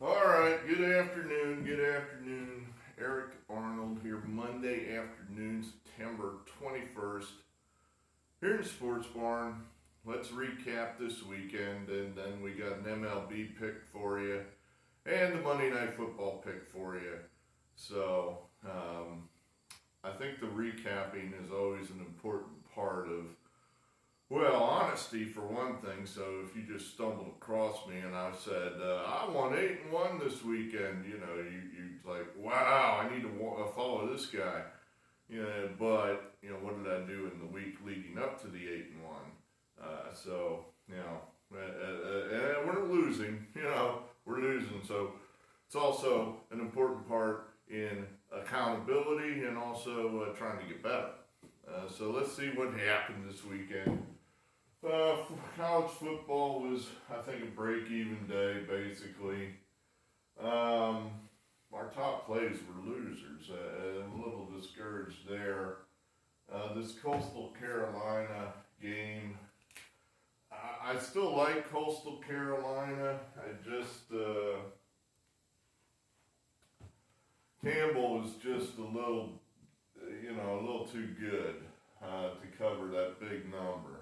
All right, good afternoon, Eric Arnold here, Monday afternoon, September 21st, here in the Sports Barn. Let's recap this weekend, and then we got an MLB pick for you, and the Monday Night Football pick for you. So, I think the recapping is always an important part of, well, honesty for one thing. So if you just stumbled across me and I said, I won 8-1 this weekend, you like, wow, I need to follow this guy. But what did I do in the week leading up to the 8-1? And we're losing, we're losing. So it's also an important part in accountability and also trying to get better. So let's see what happened this weekend. College football was, I think, a break-even day, basically. Our top plays were losers. I'm a little discouraged there. This Coastal Carolina game, I still like Coastal Carolina. Campbell was just a little too good to cover that big number.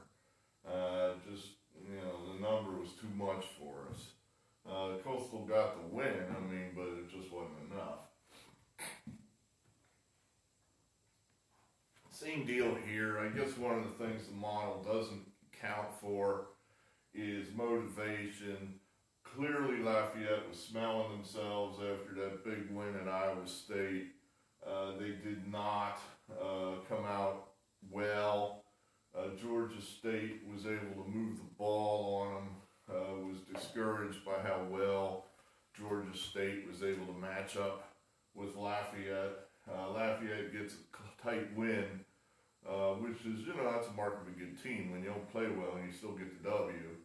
The number was too much for us. Coastal got the win, but it just wasn't enough. Same deal here. I guess one of the things the model doesn't count for is motivation. Clearly Lafayette was smelling themselves after that big win at Iowa State. They did not come out well. Georgia State was able to move the ball on them, was discouraged by how well Georgia State was able to match up with Lafayette. Lafayette gets a tight win, which is, that's a mark of a good team. When you don't play well and you still get the W,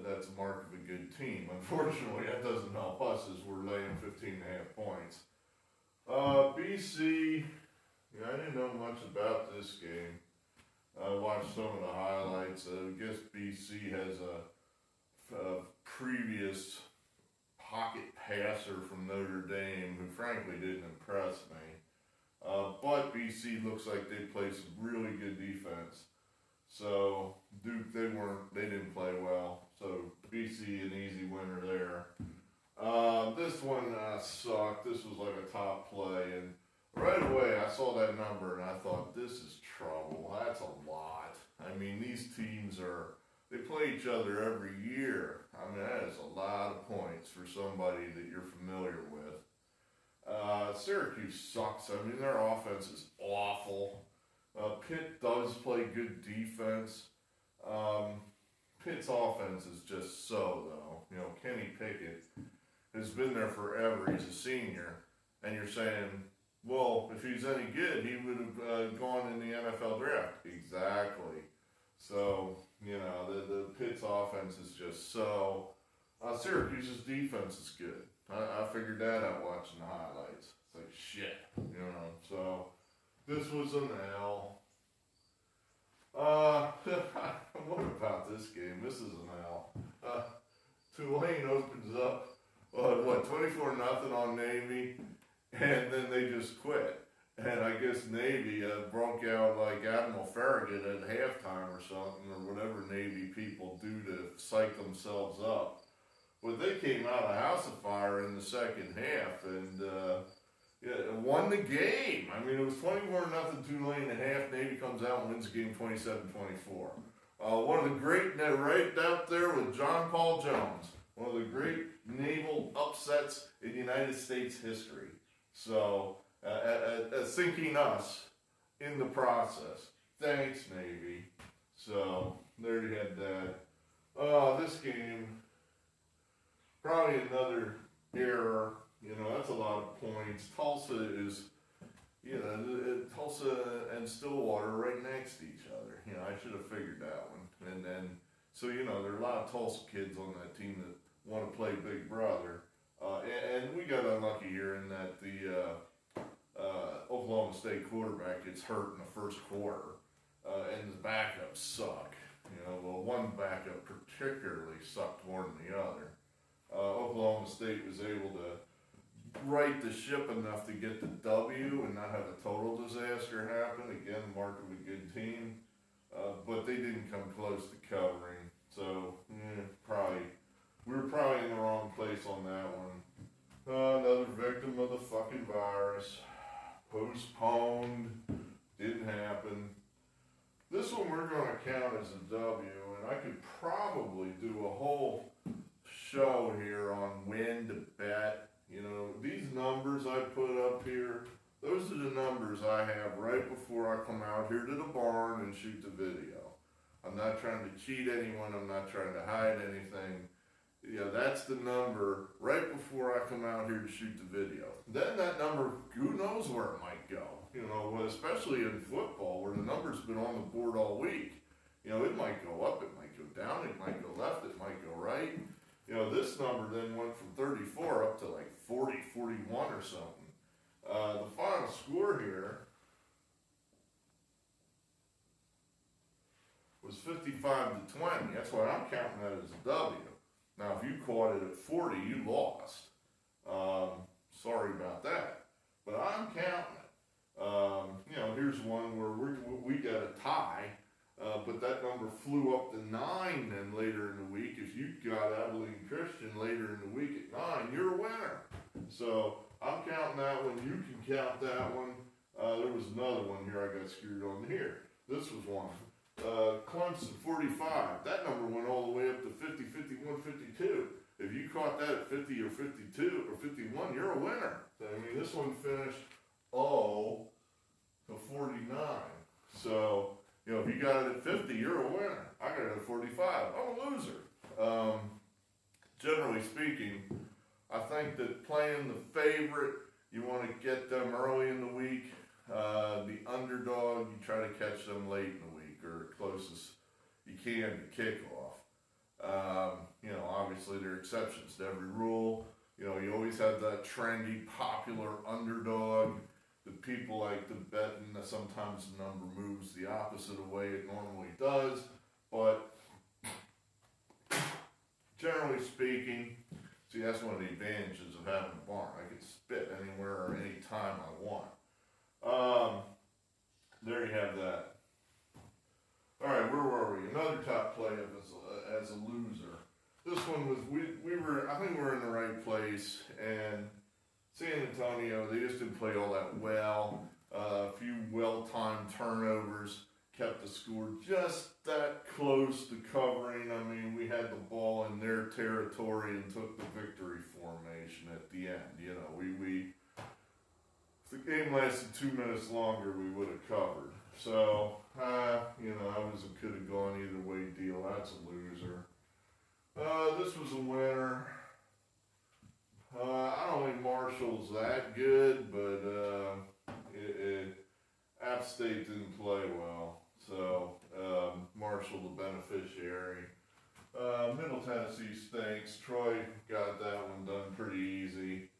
that's a mark of a good team. Unfortunately, that doesn't help us as we're laying 15.5 points. BC, I didn't know much about this game. I watched some of the highlights. I guess BC has a previous pocket passer from Notre Dame who frankly didn't impress me. But BC looks like they played some really good defense. So Duke, they didn't play well. So BC an easy winner there. This one sucked. This was like a top play, and right away I saw that number and I thought, this is trouble. That's a lot. These teams they play each other every year. That is a lot of points for somebody that you're familiar with. Syracuse sucks. Their offense is awful. Pitt does play good defense. Pitt's offense is just so, though. Kenny Pickett has been there forever. He's a senior. And you're saying, well, if he's any good, he would have gone in the NFL draft. Exactly. So, the Pitt's offense is just so. Syracuse's defense is good. I figured that out watching the highlights. It's like, shit, So, this was an L. What about this game? This is an L. Tulane opens up, 24-0 on Navy, and then they just quit. And I guess Navy broke out like Admiral Farragut at halftime or something, or whatever Navy people do to psych themselves up. But they came out of house of fire in the second half and won the game. It was 24-0 Tulane at half. Navy comes out and wins the game 27-24. One of the great, right out there with John Paul Jones, one of the great naval upsets in United States history. So, sinking us in the process. Thanks, Navy. So, there you had that. This game, probably another error. That's a lot of points. Tulsa is, Tulsa and Stillwater right next to each other. I should have figured that one. And then, so, there are a lot of Tulsa kids on that team that want to play Big Brother. And we got unlucky here in that the Oklahoma State quarterback gets hurt in the first quarter, and the backups suck. One backup particularly sucked more than the other. Oklahoma State was able to right the ship enough to get the W and not have a total disaster happen. Again, mark of a good team, but they didn't come close to covering. So we were probably in the wrong place on that one. Another victim of the fucking virus. Postponed. Didn't happen. This one we're going to count as a W, and I could probably do a whole show here on when to bet. You know, these numbers I put up here, those are the numbers I have right before I come out here to the barn and shoot the video. I'm not trying to cheat anyone. I'm not trying to hide anything. Yeah, that's the number right before I come out here to shoot the video. Then that number, who knows where it might go. You know, especially in football where the number's been on the board all week. You know, it might go up, it might go down, it might go left, it might go right. You know, this number then went from 34 up to like 40, 41 or something. The final score here was 55 to 20. That's why I'm counting that as a W. Now, if you caught it at 40, you lost. Sorry about that. But I'm counting it. You know, here's one where we got a tie, but that number flew up to 9 then later in the week. If you got Abilene Christian later in the week at 9, you're a winner. So I'm counting that one. You can count that one. There was another one here I got screwed on here. This was one. Clemson 45. That number went all the way up to 50, 51, 52. If you caught that at 50 or 52 or 51, you're a winner. So, I mean, this one finished 0 to 49. So, you know, if you got it at 50, you're a winner. I got it at 45. I'm a loser. Generally speaking, I think that playing the favorite, you want to get them early in the week. The underdog, you try to catch them late in the week or closest you can to kickoff. You know, obviously there are exceptions to every rule. You know, you always have that trendy, popular underdog that people like to bet, and sometimes the number moves the opposite of the way it normally does. But generally speaking, see, that's one of the advantages of having a barn. I can spit anywhere or anytime I want. There you have that. All right, where were we? Another top play as a loser. This one was, we were, I think we were in the right place, and San Antonio, they just didn't play all that well. A few well-timed turnovers kept the score just that close to covering. I mean, we had the ball in their territory and took the victory formation at the end. You know, if the game lasted 2 minutes longer, we would have covered. So, you know, I was a could have gone either way deal. That's a loser. This was a winner. I don't think Marshall's that good, but App State didn't play well. So, Marshall the beneficiary. Middle Tennessee stinks. Troy got that one done pretty easy.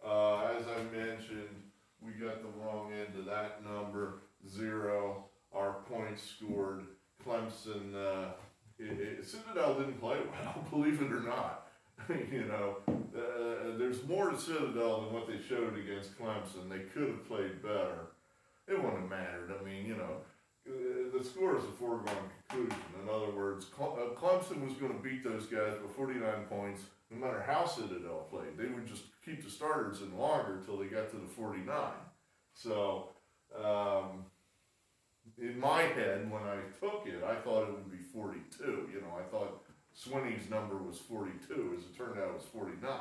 As I mentioned, we got the wrong end of that number. 0. Our points scored. Clemson, Citadel didn't play well, believe it or not. You know, there's more to Citadel than what they showed against Clemson. They could have played better. It wouldn't have mattered. I mean, you know, the score is a foregone conclusion. In other words, Clemson was going to beat those guys by 49 points, no matter how Citadel played. They would just keep the starters in longer until they got to the 49. So, in my head, when I took it, I thought it would be 42. You know, I thought Swinney's number was 42. As it turned out, it was 49.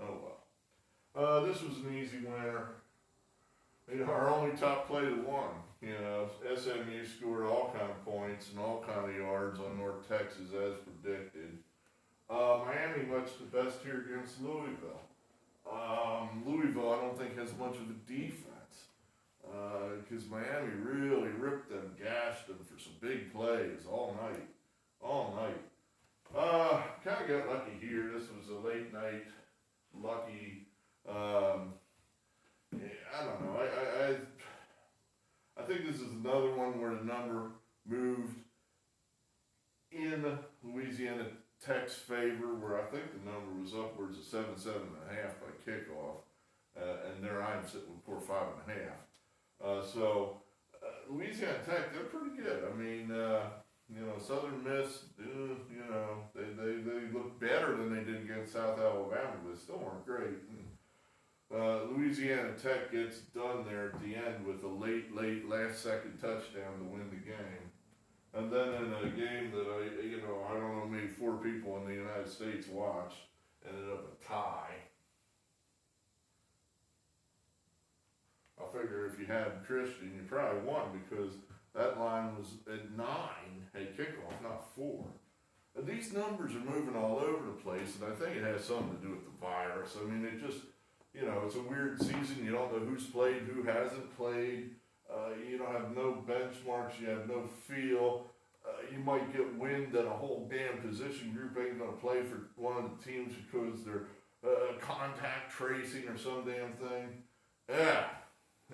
Oh, well. This was an easy winner. You know, our only top play that won. You know, SMU scored all kind of points and all kind of yards on North Texas as predicted. Miami much the best here against Louisville. Louisville, I don't think has much of a defense. Because Miami really ripped them, gashed them for some big plays all night. Kind of got lucky here. This was a late night lucky. I don't know. I think this is another one where the number moved in Louisiana Tech's favor, where I think the number was upwards of 7.5 by kickoff, and there I'm sitting with poor 5.5. Louisiana Tech, they're pretty good. I mean, Southern Miss, they look better than they did against South Alabama, but still weren't great. Louisiana Tech gets done there at the end with a late last-second touchdown to win the game. And then in a game that I don't know, maybe 4 people in the United States watched, ended up a tie. I figure if you had Christian, you probably won because that line was at 9 at kickoff, not 4. And these numbers are moving all over the place, and I think it has something to do with the virus. I mean, it just, it's a weird season. You don't know who's played, who hasn't played. You don't have no benchmarks. You have no feel. You might get wind that a whole damn position group ain't going to play for one of the teams because they're contact tracing or some damn thing. Yeah.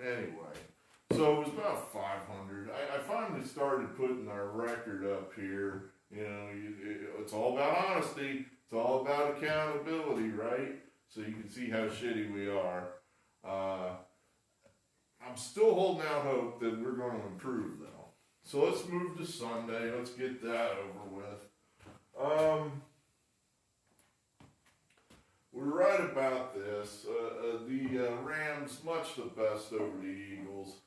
Anyway, so it was about 500. I finally started putting our record up here. It's all about honesty. It's all about accountability, right? So you can see how shitty we are. I'm still holding out hope that we're going to improve, though. So let's move to Sunday. Let's get that over with. We're right about this. The Rams, much the best over the Eagles.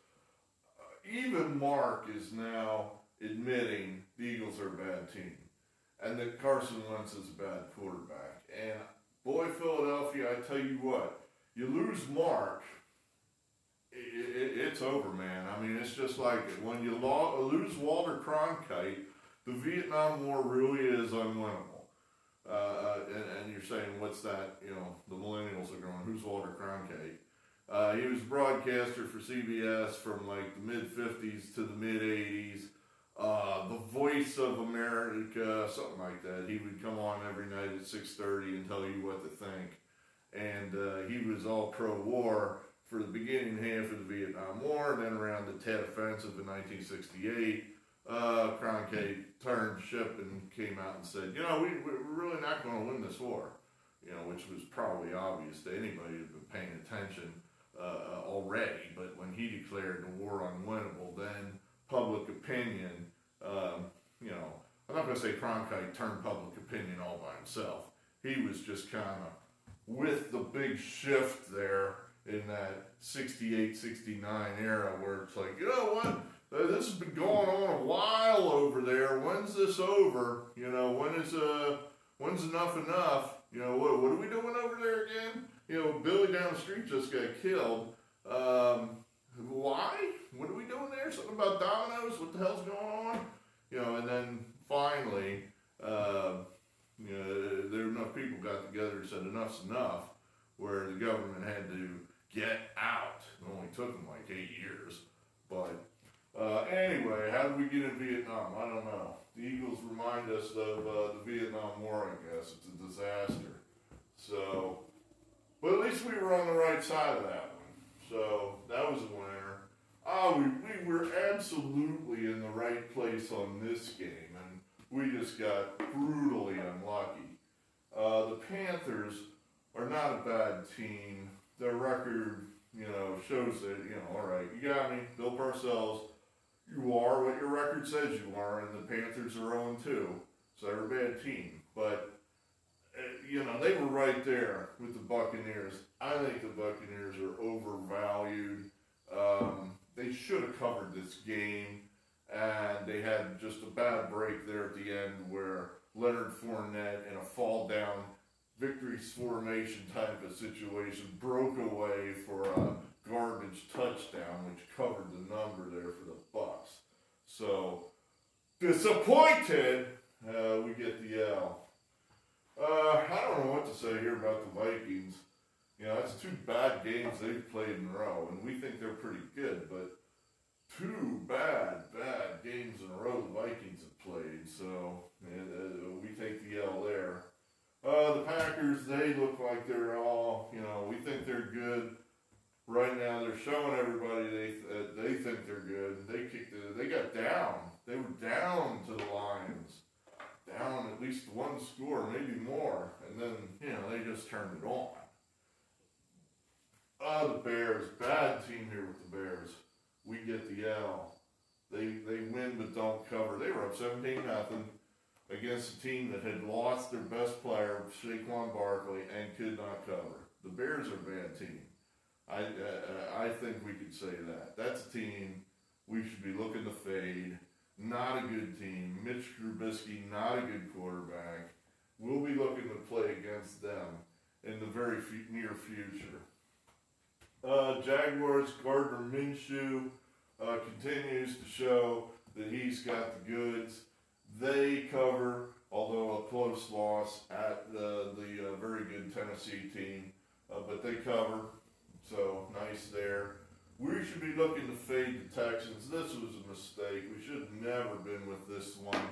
Even Mark is now admitting the Eagles are a bad team and that Carson Wentz is a bad quarterback. And boy, Philadelphia, I tell you what, you lose Mark, it's over, man. I mean, it's just like when you lose Walter Cronkite, the Vietnam War really is unwinnable. And you're saying, what's that? The millennials are going, who's Walter Cronkite? He was a broadcaster for CBS from like the mid-50s to the mid-80s. The Voice of America, something like that. He would come on every night at 6:30 and tell you what to think. And he was all pro-war for the beginning half of the Vietnam War. Then around the Tet Offensive in 1968, Cronkite turned ship and came out and said, we're really not going to win this war. Which was probably obvious to anybody who'd been paying attention already. But when he declared the war unwinnable, then public opinion, I'm not going to say Cronkite turned public opinion all by himself. He was just kind of with the big shift there in that 68, 69 era where it's like, you know what? This has been going on a while over there. When's this over? When's enough enough? What are we doing over there again? Billy down the street just got killed. Why? What are we doing there? Something about dominoes? What the hell's going on? And then finally, there enough people got together and said enough's enough, where the government had to get out. It only took them like 8 years. But anyway, how did we get in Vietnam? I don't know. The Eagles remind us of the Vietnam War, I guess. It's a disaster. So, but at least we were on the right side of that one. So, that was a winner. We were absolutely in the right place on this game, and we just got brutally unlucky. The Panthers are not a bad team. Their record, shows that, all right, you got me, Bill Parcells. You are what your record says you are, and the Panthers are 0-2, so they're a bad team. But, they were right there with the Buccaneers. I think the Buccaneers are overvalued. They should have covered this game, and they had just a bad break there at the end where Leonard Fournette, in a fall-down victory's formation type of situation, broke away for a garbage touchdown, which covered the number there for the Bucs. So, disappointed, we get the L. I don't know what to say here about the Vikings. It's 2 bad games they've played in a row, and we think they're pretty good, but 2 bad games in a row the Vikings have played, so we take the L there. The Packers, they look like they're all, we think they're good. Right now, they're showing everybody they think they're good. They got down. They were down to the Lions. down at least one score, maybe more, and then, they just turned it on. The Bears, bad team here with the Bears. We get the L. They win but don't cover. They were up 17-0 against a team that had lost their best player, Saquon Barkley, and could not cover. The Bears are a bad team. I think we could say that. That's a team we should be looking to fade. Not a good team. Mitch Trubisky, not a good quarterback. We'll be looking to play against them in the very near future. Jaguars, Gardner Minshew continues to show that he's got the goods. They cover, although a close loss at the very good Tennessee team, but they cover, so nice there. We should be looking to fade the Texans. This was a mistake. We should have never been with this one.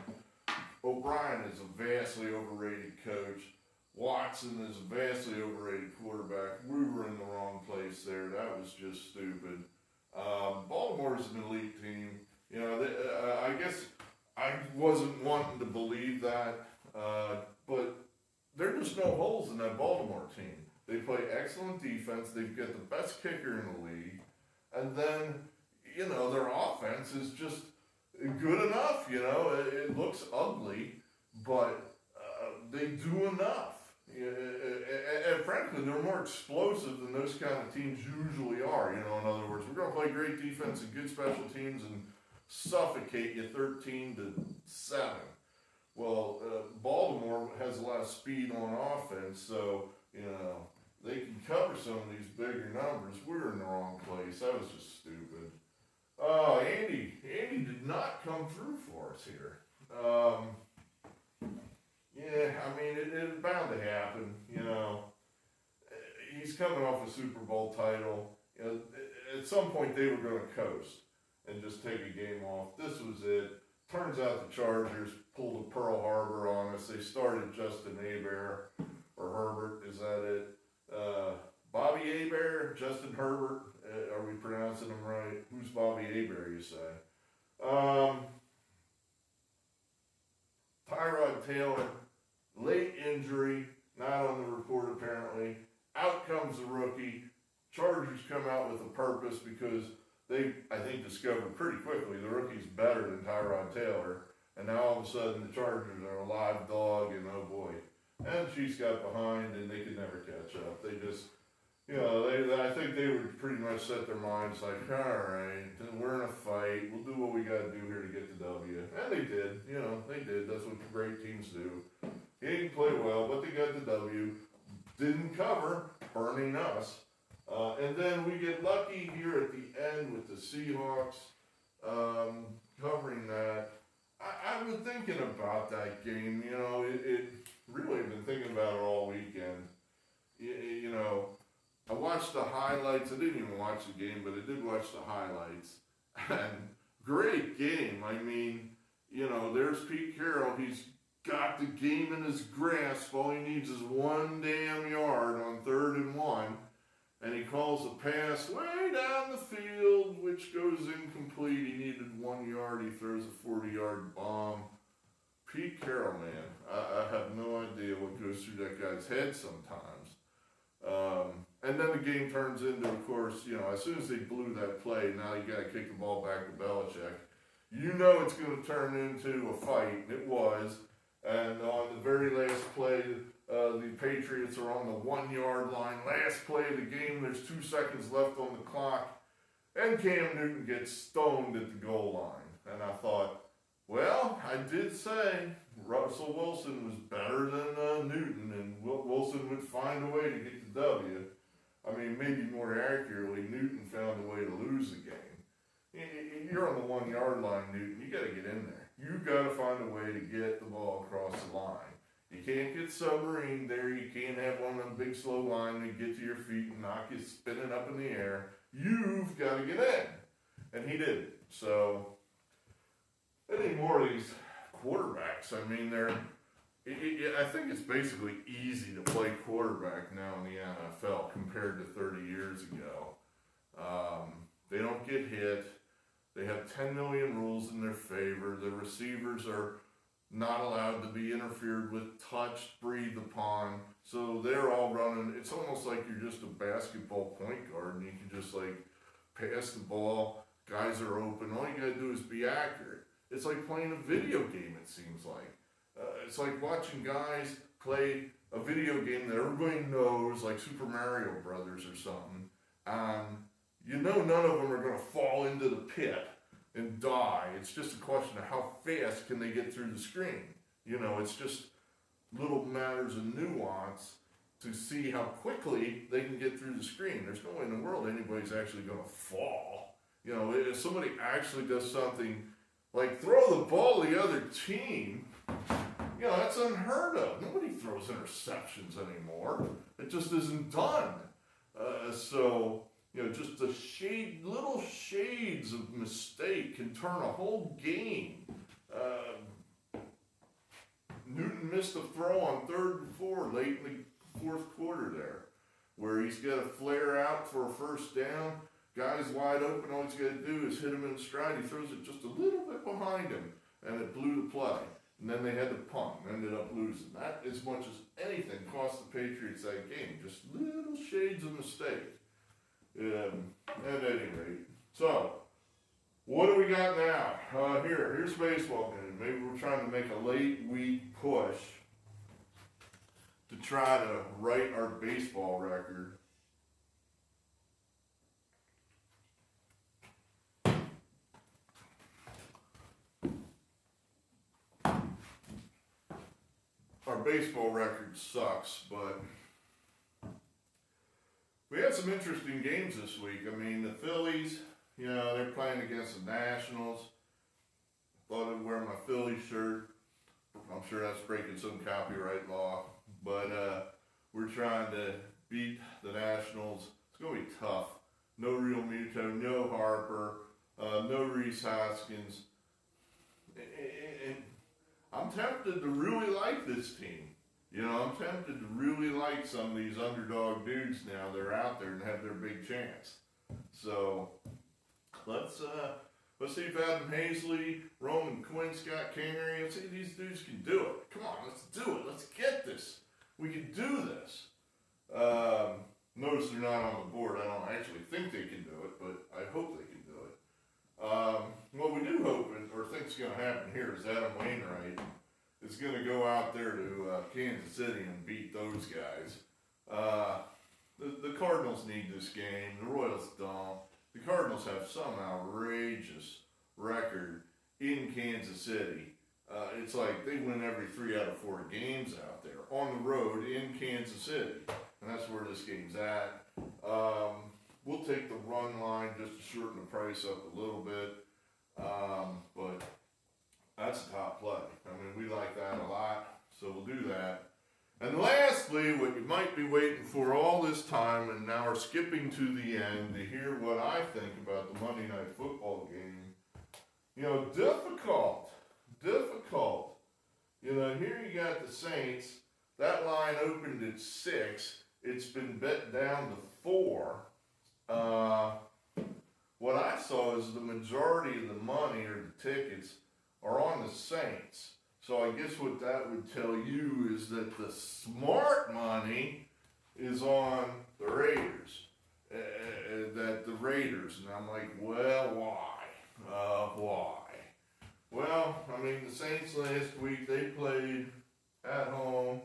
O'Brien is a vastly overrated coach. Watson is a vastly overrated quarterback. We were in the wrong place there. That was just stupid. Baltimore's an elite team. I guess I wasn't wanting to believe that, but there are just no holes in that Baltimore team. They play excellent defense. They've got the best kicker in the league. And then, their offense is just good enough, It looks ugly, but they do enough. And frankly, they're more explosive than those kind of teams usually are. In other words, we're going to play great defense and good special teams and suffocate you 13-7. Well, Baltimore has a lot of speed on offense, so, they can cover some of these bigger numbers. We're in the wrong place. That was just stupid. Andy did not come through for us here. It's bound to happen, He's coming off a Super Bowl title. At some point they were going to coast and just take a game off. This was it. Turns out the Chargers pulled a Pearl Harbor on us. They started Justin Herbert, or Herbert, is that it? Bobby Hebert, Justin Herbert, are we pronouncing them right? Who's Bobby Hebert, you say? Tyrod Taylor, late injury, not on the report apparently. Out comes the rookie. Chargers come out with a purpose because they, I think, discovered pretty quickly the rookie's better than Tyrod Taylor. And now all of a sudden the Chargers are a live dog, and oh boy. And Chiefs got behind and they could never catch up. They just, I think they would pretty much set their minds like, all right, we're in a fight. We'll do what we got to do here to get the W. And they did. They did. That's what great teams do. They didn't play well, but they got the W. Didn't cover, burning us. And then we get lucky here at the end with the Seahawks covering that. I was thinking about that game. It really I've been thinking about it all weekend. I watched the highlights. I didn't even watch the game, but I did watch the highlights. And great game. There's Pete Carroll. He's got the game in his grasp. All he needs is one damn yard on 3rd and 1. And he calls a pass way down the field, which goes incomplete. He needed 1 yard. He throws a 40-yard bomb. Pete Carroll, man, I have no idea what goes through that guy's head sometimes. And then the game turns into, of course, as soon as they blew that play, now you got to kick the ball back to Belichick. It's going to turn into a fight. It was. And on the very last play, the Patriots are on the 1 yard line. Last play of the game, there's 2 seconds left on the clock. And Cam Newton gets stoned at the goal line. And I thought, well, I did say Russell Wilson was better than Newton, and Wilson would find a way to get the W. Maybe more accurately, Newton found a way to lose the game. You're on the 1 yard line, Newton. You got to get in there. You got to find a way to get the ball across the line. You can't get submarine there. You can't have one of them big slow line that get to your feet and knock you spinning up in the air. You've got to get in. And he did it. So, any more of these quarterbacks, I think it's basically easy to play quarterback now in the NFL compared to 30 years ago. They don't get hit. They have 10 million rules in their favor. The receivers are not allowed to be interfered with, touched, breathed upon. So they're all running. It's almost like you're just a basketball point guard and you can just like pass the ball. Guys are open. All you gotta do is be accurate. It's like playing a video game, it seems like. It's like watching guys play a video game that everybody knows, like Super Mario Brothers or something. You know none of them are gonna fall into the pit and die. It's just a question of how fast can they get through the screen. You know, it's just little matters of nuance to see how quickly they can get through the screen. There's no way in the world anybody's actually going to fall. You know, if somebody actually does something like throw the ball to the other team, you know, that's unheard of. Nobody throws interceptions anymore. It just isn't done. So, you know, just the little shades of mistake can turn a whole game. Newton missed a throw on 3rd and 4 late in the 4th quarter there, where he's got to flare out for a first down. Guy's wide open. All he's got to do is hit him in stride. He throws it just a little bit behind him, and it blew the play. And then they had to punt and ended up losing. That, as much as anything, cost the Patriots that game. Just little shades of mistake. At any rate. So, what do we got now? Here's baseball game. Maybe we're trying to make a late week push to try to write our baseball record. Our baseball record sucks, but we had some interesting games this week. I mean, the Phillies, you know, they're playing against the Nationals. Thought I'd wear my Phillies shirt. I'm sure that's breaking some copyright law, but we're trying to beat the Nationals. It's going to be tough. No Real Muto, no Harper, no Reese Hoskins. And I'm tempted to really like this team. You know, I'm tempted to really like some of these underdog dudes now that are out there and have their big chance. So let's see if Adam Hazley, Roman Quinn, Scott Kingery, let's see if these dudes can do it. Come on, let's do it. Let's get this. We can do this. Notice they're not on the board. I don't actually think they can do it, but I hope they can do it. What we do hope or think is going to happen here is Adam Wainwright is going to go out there to Kansas City and beat those guys. The Cardinals need this game. The Royals don't. The Cardinals have some outrageous record in Kansas City. It's like they win every 3 out of 4 games out there on the road in Kansas City. And that's where this game's at. We'll take the run line just to shorten the price up a little bit. But that's a top play. I mean, we like that a lot, so we'll do that. And lastly, what you might be waiting for all this time, and now we're skipping to the end to hear what I think about the Monday Night Football game. You know, difficult. You know, here you got the Saints. That line opened at 6. It's been bet down to 4. What I saw is the majority of the money or the tickets are on the Saints. So I guess what that would tell you is that the smart money is on the Raiders. And I'm like, well, why? Why? Well, I mean, the Saints last week, they played at home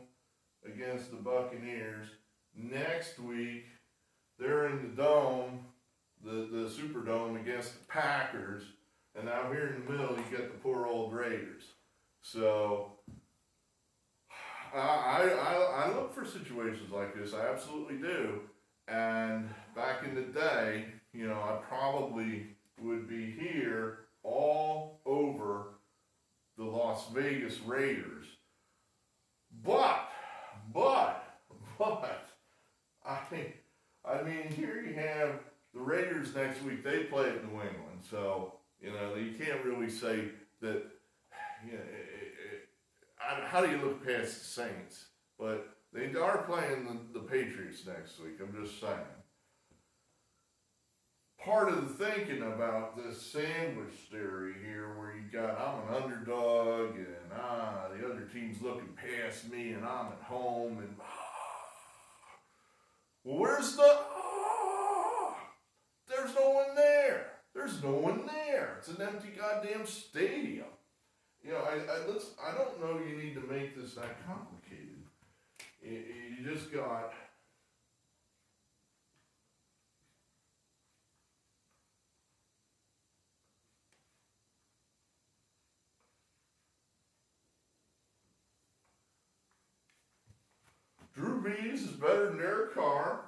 against the Buccaneers. Next week, they're in the Dome, the Superdome against the Packers. And now here in the middle, you got the poor old Raiders. So, I look for situations like this. I absolutely do. And back in the day, you know, I probably would be here all over the Las Vegas Raiders. But, I mean, here you have the Raiders next week. They play at New England. So, you know, you can't really say that, you know, how do you look past the Saints? But they are playing the Patriots next week. I'm just saying. part of the thinking about this sandwich theory here, where you got, I'm an underdog, and the other team's looking past me, and I'm at home, and well, where's the there's no one there. There's no one there. It's an empty goddamn stadium. You know, I don't know you need to make this that complicated. You just got... Drew Brees is better than Eric Carr.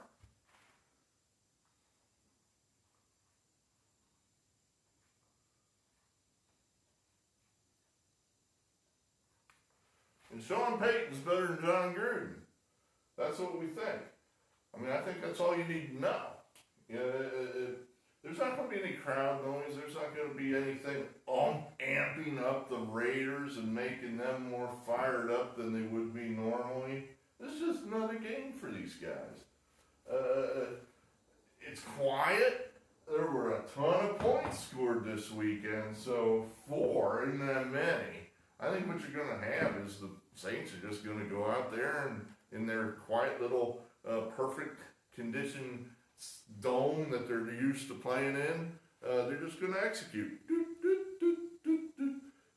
And Sean Payton's better than John Gruden. That's what we think. I mean, I think that's all you need to know. You know, there's not going to be any crowd noise. There's not going to be anything amping up the Raiders and making them more fired up than they would be normally. This is just another game for these guys. It's quiet. There were a ton of points scored this weekend, so 4 isn't that many. I think what you're going to have is the Saints are just going to go out there and in their quiet little perfect condition dome that they're used to playing in, they're just going to execute.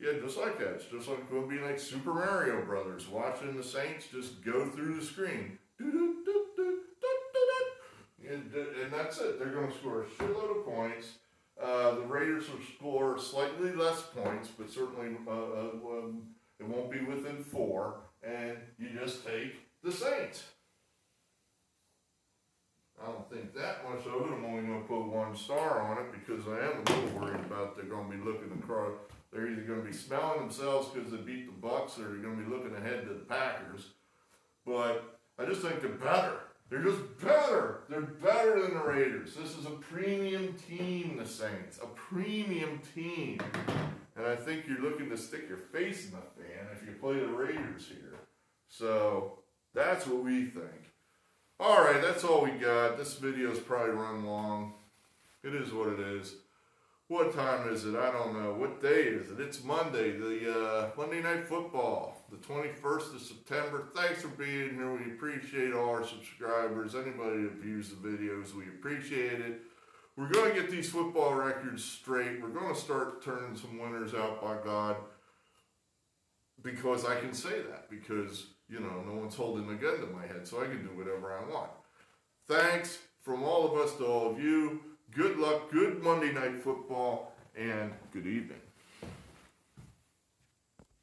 Yeah, just like that. It's just like it's going to be like Super Mario Brothers, watching the Saints just go through the screen. And that's it. They're going to score a shitload of points. The Raiders will score slightly less points, but certainly it won't be within 4. And you just take the Saints. I don't think that much of it. I'm only going to put 1 star on it because I am a little worried about they're going to be looking across. They're either going to be smelling themselves because they beat the Bucs, or they're going to be looking ahead to the Packers. But I just think they're better. They're just better. They're better than the Raiders. This is a premium team, the Saints. A premium team. And I think you're looking to stick your face in the fan if you play the Raiders here. So that's what we think. All right, that's all we got. This video's probably run long. It is what it is. What time is it? I don't know. What day is it? It's Monday, the Monday Night Football, the 21st of September. Thanks for being here. We appreciate all our subscribers. Anybody that views the videos, we appreciate it. We're going to get these football records straight. We're going to start turning some winners out, by God, because I can say that, because, you know, no one's holding a gun to my head, so I can do whatever I want. Thanks from all of us to all of you. Good luck, good Monday Night Football, and good evening.